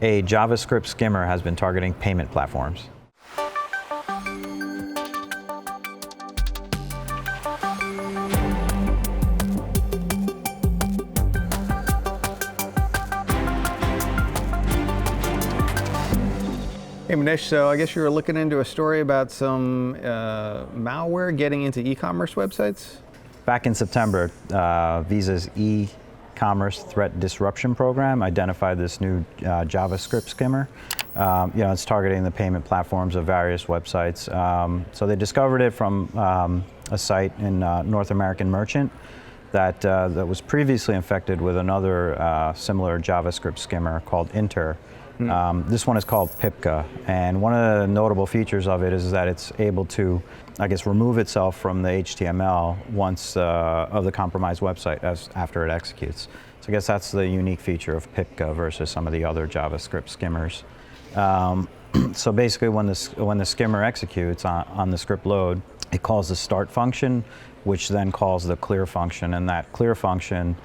A JavaScript skimmer has been targeting payment platforms. Hey Manish, so I guess you were looking into a story about some malware getting into e-commerce websites? Back in September, Visa's eCommerce threat disruption program identified this new JavaScript skimmer. It's targeting the payment platforms of various websites. So they discovered it from a site in North American merchant that was previously infected with another similar JavaScript skimmer called Inter. This one is called Pipka, and one of the notable features of it is that it's able to, remove itself from the HTML once of the compromised website after it executes. So I guess that's the unique feature of Pipka versus some of the other JavaScript skimmers. So basically, when the skimmer executes on the script load, it calls the start function, which then calls the clear function, and that clear function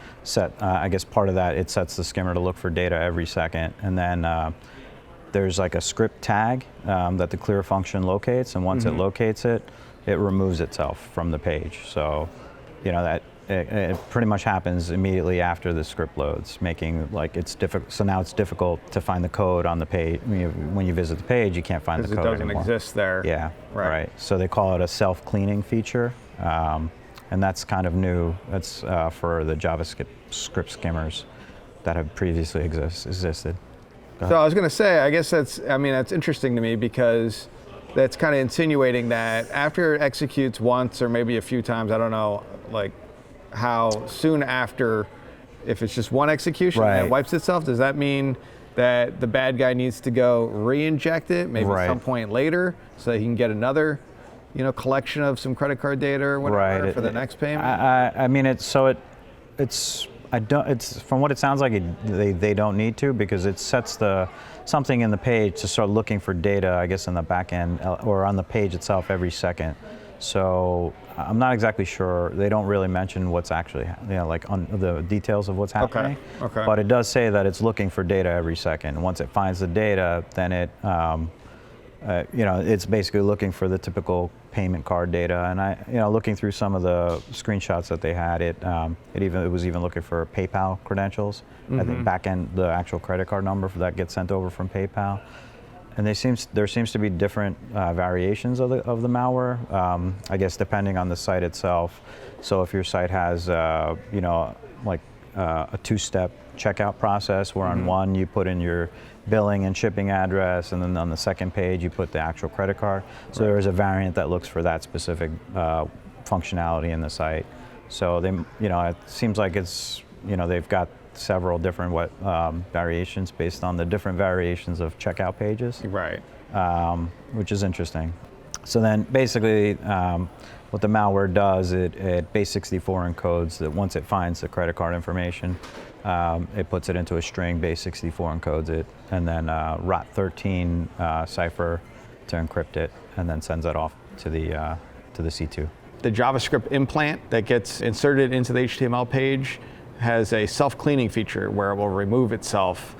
part of that, it sets the skimmer to look for data every second, and then there's like a script tag that the clear function locates, and once it locates it, it removes itself from the page. So, that it pretty much happens immediately after the script loads, making it's difficult. So now it's difficult to find the code on the page. When you visit the page, you can't find the code anymore. Because it doesn't exist there. Yeah, right. So they call it a self-cleaning feature. And that's kind of new. That's for the JavaScript skimmers that have previously existed. So I was going to say, I guess that's interesting to me because that's kind of insinuating that after it executes once or maybe a few times, I don't know, how soon after, if it's just one execution and it wipes itself, does that mean that the bad guy needs to go re-inject it maybe at some point later so that he can get another collection of some credit card data or whatever for the next payment? It's from what it sounds like, they don't need to, because it sets something in the page to start looking for data, I guess, in the back end or on the page itself every second. So I'm not exactly sure. They don't really mention what's actually, on the details of what's happening. Okay. But it does say that it's looking for data every second. Once it finds the data, then it, it's basically looking for the typical payment card data. And looking through some of the screenshots that they had, it was even looking for PayPal credentials at the back end, the actual credit card number that gets sent over from PayPal. And there seems to be different variations of the malware, I guess, depending on the site itself. So if your site has, a two-step checkout process, where on one you put in your billing and shipping address, and then on the second page you put the actual credit card. So there is a variant that looks for that specific functionality in the site. So it seems like it's, they've got several different variations based on the different variations of checkout pages. Right. Which is interesting. So then basically what the malware does, it base64 encodes that once it finds the credit card information, it puts it into a string, base64 encodes it, and then ROT13 cipher to encrypt it, and then sends that off to the C2. The JavaScript implant that gets inserted into the HTML page has a self-cleaning feature where it will remove itself,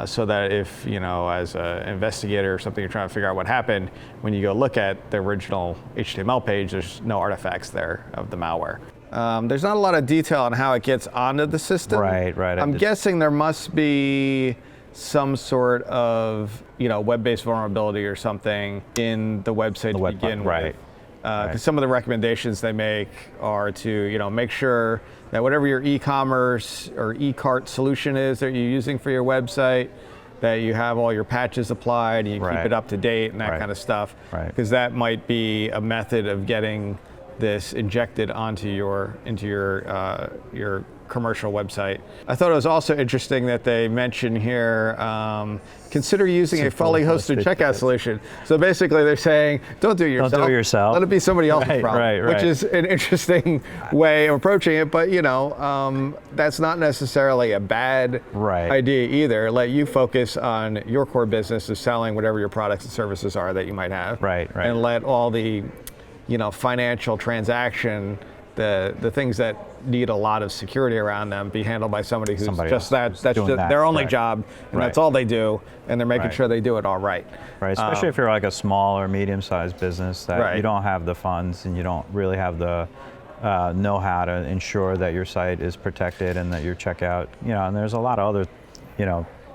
so that if, as an investigator or something, you're trying to figure out what happened, when you go look at the original HTML page, there's no artifacts there of the malware. There's not a lot of detail on how it gets onto the system. Right. I'm guessing there must be some sort of, web-based vulnerability or something in the website to begin with. Because some of the recommendations they make are to, make sure that whatever your e-commerce or e-cart solution is that you're using for your website, that you have all your patches applied, and you keep it up to date and that kind of stuff. Because that might be a method of getting this injected onto your commercial website. I thought it was also interesting that they mention here, consider using a fully hosted checkout solution. So basically they're saying, don't do it yourself. Don't do it yourself. Let it be somebody else's problem, which is an interesting way of approaching it. But that's not necessarily a bad idea either. Let you focus on your core business of selling whatever your products and services are that you might have. And let all the financial transaction the things that need a lot of security around them be handled by somebody who's that's just that, their only right. job, and Right. that's all they do, and they're making Right. sure they do it all right. Right, especially if you're like a small or medium-sized business that Right. you don't have the funds and you don't really have the know-how to ensure that your site is protected and that your checkout, and there's a lot of other,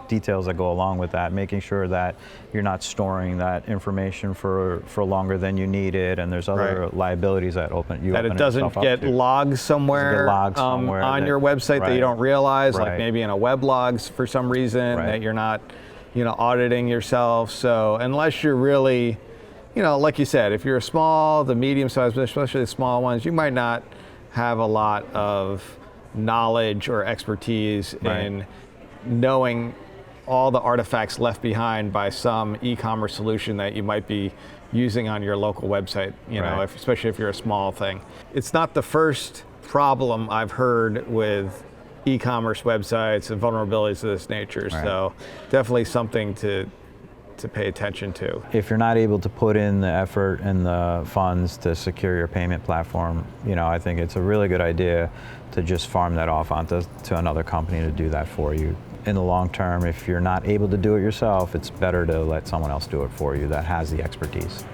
details that go along with that, making sure that you're not storing that information for longer than you need it, and there's other Right. liabilities that It doesn't get logged somewhere, on your website that you don't realize, like maybe in a web logs for some reason that you're not, auditing yourself. So unless you're really, like you said, if you're a small, the medium-sized, especially the small ones, you might not have a lot of knowledge or expertise in knowing all the artifacts left behind by some e-commerce solution that you might be using on your local website, especially if you're a small thing. It's not the first problem I've heard with e-commerce websites and vulnerabilities of this nature, so definitely something to pay attention to. If you're not able to put in the effort and the funds to secure your payment platform, I think it's a really good idea to just farm that off onto another company to do that for you. In the long term, if you're not able to do it yourself, it's better to let someone else do it for you that has the expertise.